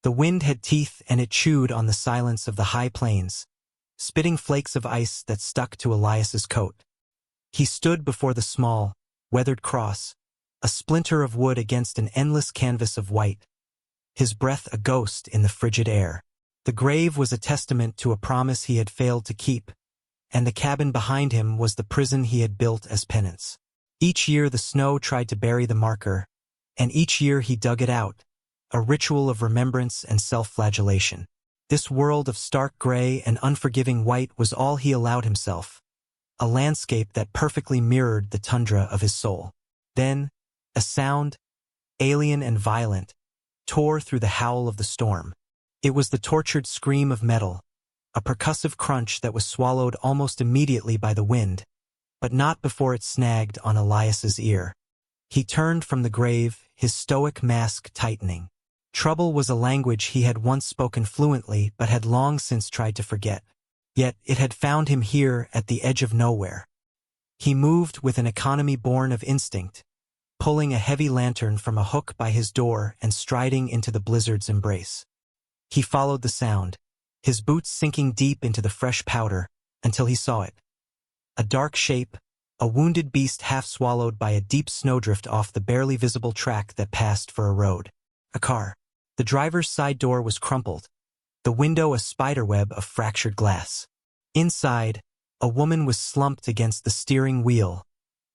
The wind had teeth and it chewed on the silence of the high plains, spitting flakes of ice that stuck to Elias's coat. He stood before the small, weathered cross, a splinter of wood against an endless canvas of white, his breath a ghost in the frigid air. The grave was a testament to a promise he had failed to keep, and the cabin behind him was the prison he had built as penance. Each year the snow tried to bury the marker, and each year he dug it out, a ritual of remembrance and self-flagellation. This world of stark gray and unforgiving white was all he allowed himself, a landscape that perfectly mirrored the tundra of his soul. Then, a sound, alien and violent, tore through the howl of the storm. It was the tortured scream of metal, a percussive crunch that was swallowed almost immediately by the wind, but not before it snagged on Elias's ear. He turned from the grave, his stoic mask tightening. Trouble was a language he had once spoken fluently but had long since tried to forget. Yet it had found him here at the edge of nowhere. He moved with an economy born of instinct, pulling a heavy lantern from a hook by his door and striding into the blizzard's embrace. He followed the sound, his boots sinking deep into the fresh powder, until he saw it. A dark shape, a wounded beast half swallowed by a deep snowdrift off the barely visible track that passed for a road. A car. The driver's side door was crumpled, the window a spiderweb of fractured glass. Inside, a woman was slumped against the steering wheel,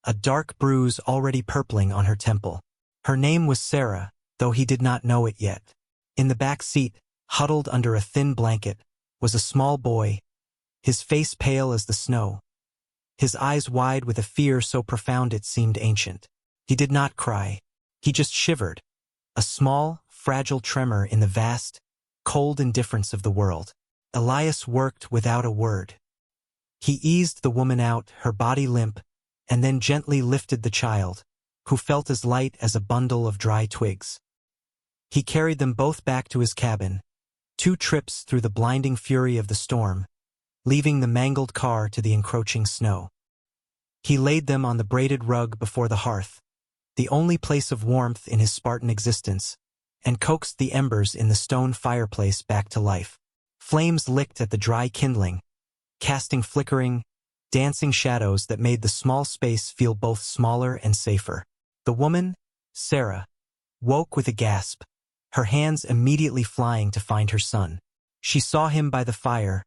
a dark bruise already purpling on her temple. Her name was Sarah, though he did not know it yet. In the back seat, huddled under a thin blanket, was a small boy, his face pale as the snow, his eyes wide with a fear so profound it seemed ancient. He did not cry. He just shivered, a small, fragile tremor in the vast, cold indifference of the world. Elias worked without a word. He eased the woman out, her body limp, and then gently lifted the child, who felt as light as a bundle of dry twigs. He carried them both back to his cabin, 2 trips through the blinding fury of the storm, leaving the mangled car to the encroaching snow. He laid them on the braided rug before the hearth, the only place of warmth in his Spartan existence, and coaxed the embers in the stone fireplace back to life. Flames licked at the dry kindling, casting flickering, dancing shadows that made the small space feel both smaller and safer. The woman, Sarah, woke with a gasp, her hands immediately flying to find her son. She saw him by the fire,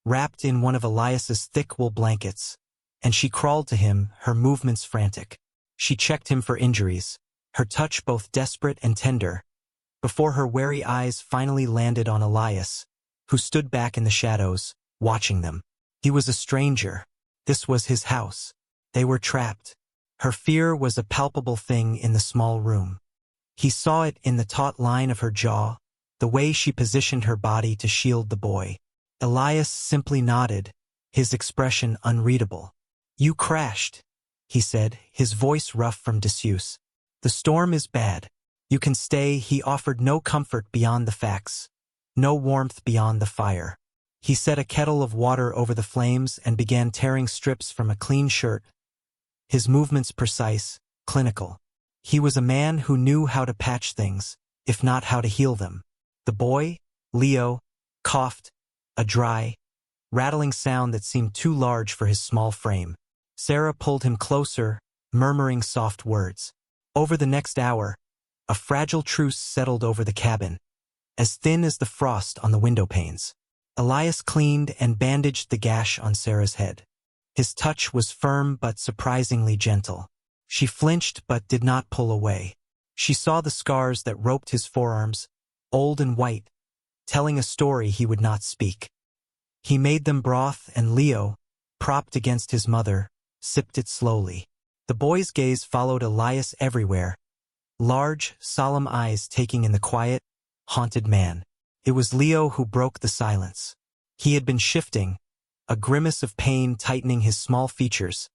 wrapped in one of Elias's thick wool blankets, and she crawled to him, her movements frantic. She checked him for injuries, her touch both desperate and tender, before her wary eyes finally landed on Elias, who stood back in the shadows, watching them. He was a stranger. This was his house. They were trapped. Her fear was a palpable thing in the small room. He saw it in the taut line of her jaw, the way she positioned her body to shield the boy. Elias simply nodded, his expression unreadable. "You crashed," he said, his voice rough from disuse. "The storm is bad. You can stay." He offered no comfort beyond the facts, no warmth beyond the fire. He set a kettle of water over the flames and began tearing strips from a clean shirt, his movements precise, clinical. He was a man who knew how to patch things, if not how to heal them. The boy, Leo, coughed, a dry, rattling sound that seemed too large for his small frame. Sarah pulled him closer, murmuring soft words. Over the next hour, a fragile truce settled over the cabin, as thin as the frost on the window panes. Elias cleaned and bandaged the gash on Sarah's head. His touch was firm but surprisingly gentle. She flinched but did not pull away. She saw the scars that roped his forearms, old and white, telling a story he would not speak. He made them broth and Leo, propped against his mother, sipped it slowly. The boy's gaze followed Elias everywhere, large, solemn eyes taking in the quiet, haunted man. It was Leo who broke the silence. He had been shifting, a grimace of pain tightening his small features,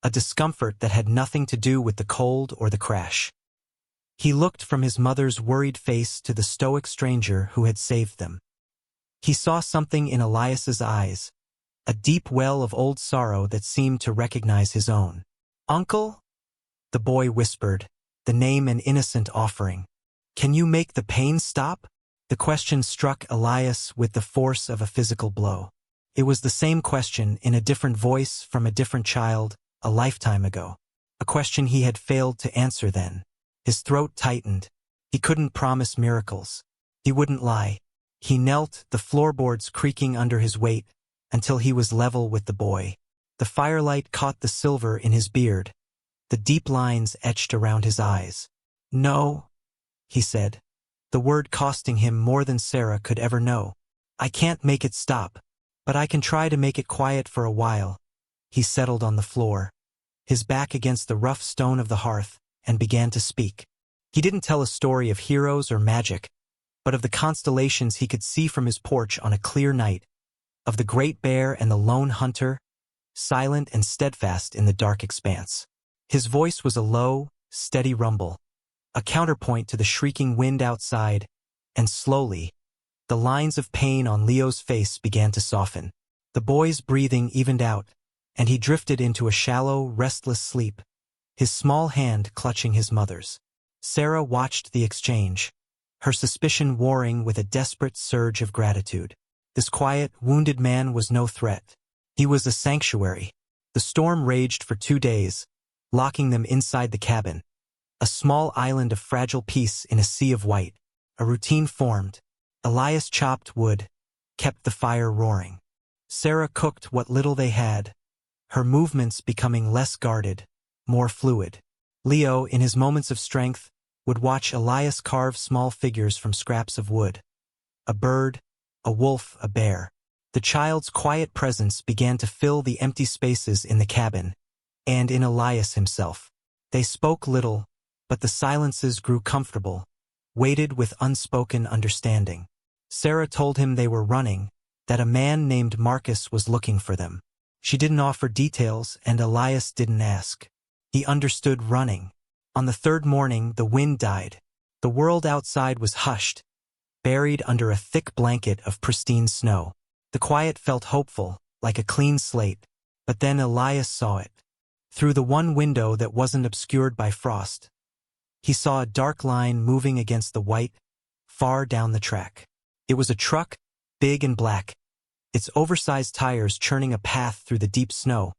a discomfort that had nothing to do with the cold or the crash. He looked from his mother's worried face to the stoic stranger who had saved them. He saw something in Elias's eyes, a deep well of old sorrow that seemed to recognize his own. "Uncle?" the boy whispered, the name an innocent offering. "Can you make the pain stop?" The question struck Elias with the force of a physical blow. It was the same question in a different voice from a different child, a lifetime ago. A question he had failed to answer then. His throat tightened. He couldn't promise miracles. He wouldn't lie. He knelt, the floorboards creaking under his weight, until he was level with the boy. The firelight caught the silver in his beard, the deep lines etched around his eyes. "No," he said, the word costing him more than Sarah could ever know. "I can't make it stop, but I can try to make it quiet for a while." He settled on the floor, his back against the rough stone of the hearth, and began to speak. He didn't tell a story of heroes or magic, but of the constellations he could see from his porch on a clear night, of the great bear and the lone hunter, silent and steadfast in the dark expanse. His voice was a low, steady rumble, a counterpoint to the shrieking wind outside, and slowly, the lines of pain on Leo's face began to soften. The boy's breathing evened out, and he drifted into a shallow, restless sleep, his small hand clutching his mother's. Sarah watched the exchange, her suspicion warring with a desperate surge of gratitude. This quiet, wounded man was no threat. He was a sanctuary. The storm raged for 2 days, locking them inside the cabin, a small island of fragile peace in a sea of white. A routine formed. Elias chopped wood, kept the fire roaring. Sarah cooked what little they had, her movements becoming less guarded, more fluid. Leo, in his moments of strength, would watch Elias carve small figures from scraps of wood. A bird, a wolf, a bear. The child's quiet presence began to fill the empty spaces in the cabin, and in Elias himself. They spoke little, but the silences grew comfortable, weighted with unspoken understanding. Sarah told him they were running, that a man named Marcus was looking for them. She didn't offer details, and Elias didn't ask. He understood running. On the 3rd morning, the wind died. The world outside was hushed, buried under a thick blanket of pristine snow. The quiet felt hopeful, like a clean slate, but then Elias saw it. Through the one window that wasn't obscured by frost, he saw a dark line moving against the white, far down the track. It was a truck, big and black, its oversized tires churning a path through the deep snow,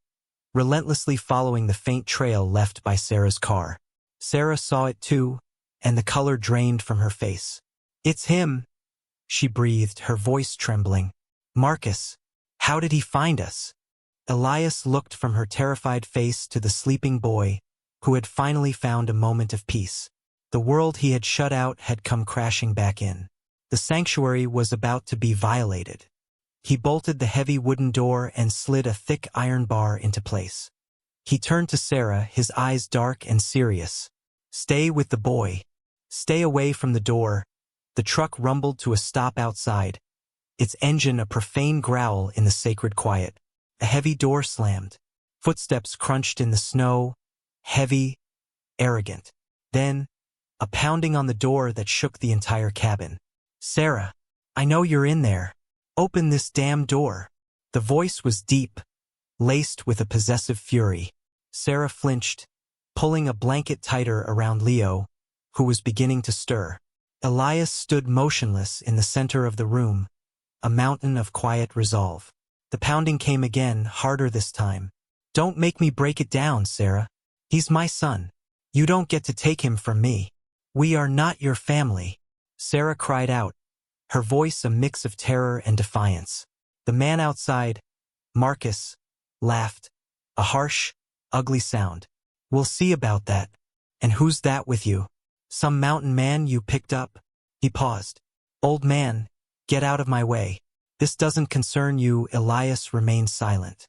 relentlessly following the faint trail left by Sarah's car. Sarah saw it too, and the color drained from her face. "It's him," she breathed, her voice trembling. "Marcus, how did he find us?" Elias looked from her terrified face to the sleeping boy, who had finally found a moment of peace. The world he had shut out had come crashing back in. The sanctuary was about to be violated. He bolted the heavy wooden door and slid a thick iron bar into place. He turned to Sarah, his eyes dark and serious. "Stay with the boy. Stay away from the door." The truck rumbled to a stop outside, its engine a profane growl in the sacred quiet. A heavy door slammed. Footsteps crunched in the snow, heavy, arrogant. Then, a pounding on the door that shook the entire cabin. "Sarah, I know you're in there. Open this damn door." The voice was deep, laced with a possessive fury. Sarah flinched, pulling a blanket tighter around Leo, who was beginning to stir. Elias stood motionless in the center of the room, a mountain of quiet resolve. The pounding came again, harder this time. "Don't make me break it down, Sarah. He's my son. You don't get to take him from me. We are not your family." Sarah cried out, her voice a mix of terror and defiance. The man outside, Marcus, laughed, a harsh, ugly sound. "We'll see about that. And who's that with you? Some mountain man you picked up?" He paused. "Old man, get out of my way. This doesn't concern you." Elias remained silent.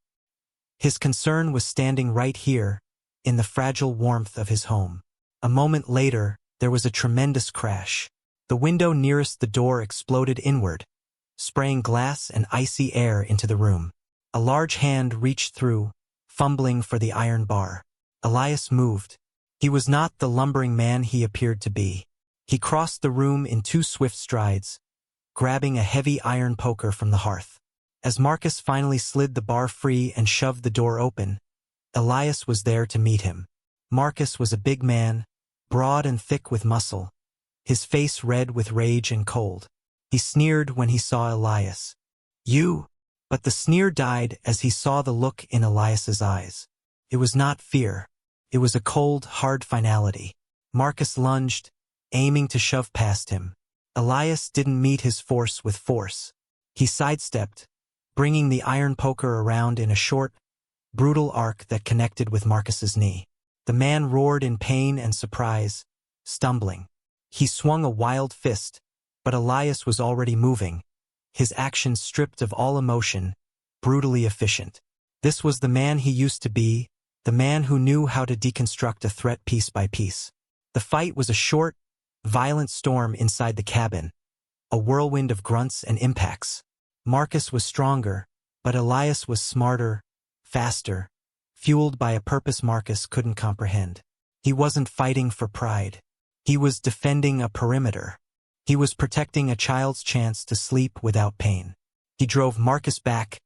His concern was standing right here, in the fragile warmth of his home. A moment later, there was a tremendous crash. The window nearest the door exploded inward, spraying glass and icy air into the room. A large hand reached through, fumbling for the iron bar. Elias moved. He was not the lumbering man he appeared to be. He crossed the room in 2 swift strides, grabbing a heavy iron poker from the hearth. As Marcus finally slid the bar free and shoved the door open, Elias was there to meet him. Marcus was a big man, broad and thick with muscle, his face red with rage and cold. He sneered when he saw Elias. "You?" But the sneer died as he saw the look in Elias's eyes. It was not fear. It was a cold, hard finality. Marcus lunged, aiming to shove past him. Elias didn't meet his force with force. He sidestepped, bringing the iron poker around in a short, brutal arc that connected with Marcus's knee. The man roared in pain and surprise, stumbling. He swung a wild fist, but Elias was already moving, his actions stripped of all emotion, brutally efficient. This was the man he used to be, the man who knew how to deconstruct a threat piece by piece. The fight was a short, violent storm inside the cabin, a whirlwind of grunts and impacts. Marcus was stronger, but Elias was smarter, faster, fueled by a purpose Marcus couldn't comprehend. He wasn't fighting for pride. He was defending a perimeter. He was protecting a child's chance to sleep without pain. He drove Marcus back,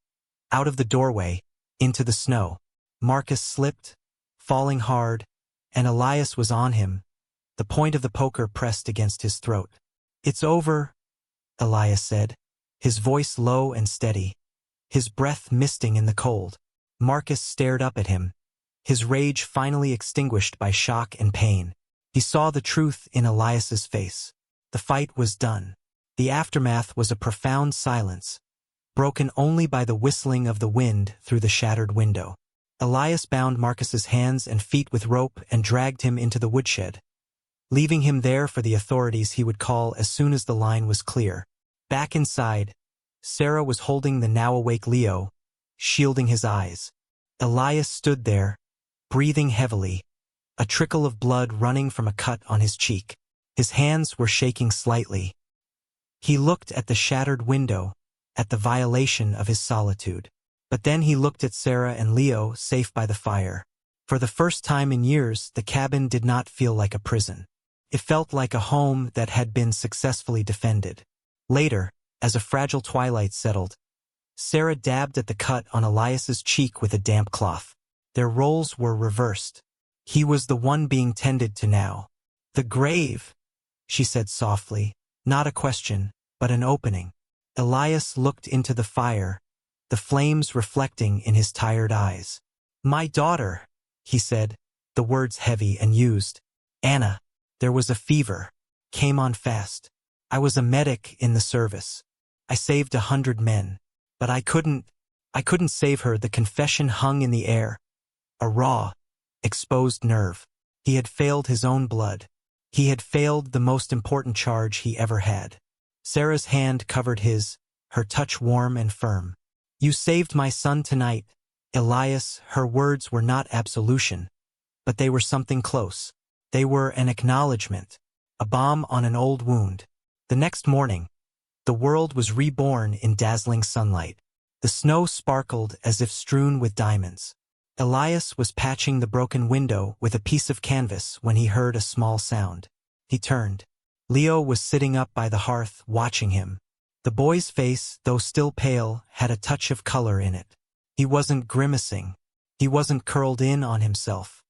out of the doorway, into the snow. Marcus slipped, falling hard, and Elias was on him, the point of the poker pressed against his throat. "It's over," Elias said, his voice low and steady, his breath misting in the cold. Marcus stared up at him, his rage finally extinguished by shock and pain. He saw the truth in Elias's face. The fight was done. The aftermath was a profound silence, broken only by the whistling of the wind through the shattered window. Elias bound Marcus's hands and feet with rope and dragged him into the woodshed, leaving him there for the authorities he would call as soon as the line was clear. Back inside, Sarah was holding the now-awake Leo, shielding his eyes. Elias stood there, breathing heavily, a trickle of blood running from a cut on his cheek. His hands were shaking slightly. He looked at the shattered window, at the violation of his solitude. But then he looked at Sarah and Leo safe by the fire. For the first time in years, the cabin did not feel like a prison. It felt like a home that had been successfully defended. Later, as a fragile twilight settled, Sarah dabbed at the cut on Elias's cheek with a damp cloth. Their roles were reversed. He was the one being tended to now. "The grave," she said softly, not a question, but an opening. Elias looked into the fire, the flames reflecting in his tired eyes. "My daughter," he said, the words heavy and used. "Anna, there was a fever. Came on fast. I was a medic in the service. I saved 100 men. But I couldn't save her." The confession hung in the air. A raw, exposed nerve. He had failed his own blood. He had failed the most important charge he ever had. Sarah's hand covered his, her touch warm and firm. "You saved my son tonight, Elias." Her words were not absolution, but they were something close. They were an acknowledgement, a balm on an old wound. The next morning, the world was reborn in dazzling sunlight. The snow sparkled as if strewn with diamonds. Elias was patching the broken window with a piece of canvas when he heard a small sound. He turned. Leo was sitting up by the hearth, watching him. The boy's face, though still pale, had a touch of color in it. He wasn't grimacing. He wasn't curled in on himself.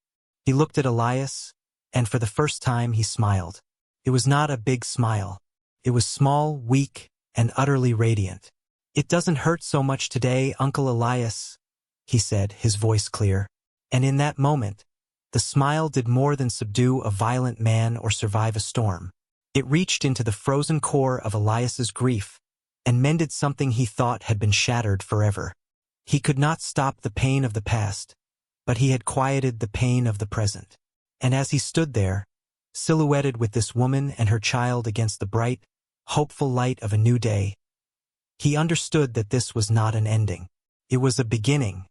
He looked at Elias, and for the first time he smiled. It was not a big smile. It was small, weak, and utterly radiant. "It doesn't hurt so much today, Uncle Elias," he said, his voice clear. And in that moment, the smile did more than subdue a violent man or survive a storm. It reached into the frozen core of Elias's grief and mended something he thought had been shattered forever. He could not stop the pain of the past, but he had quieted the pain of the present. And as he stood there, silhouetted with this woman and her child against the bright, hopeful light of a new day, he understood that this was not an ending. It was a beginning,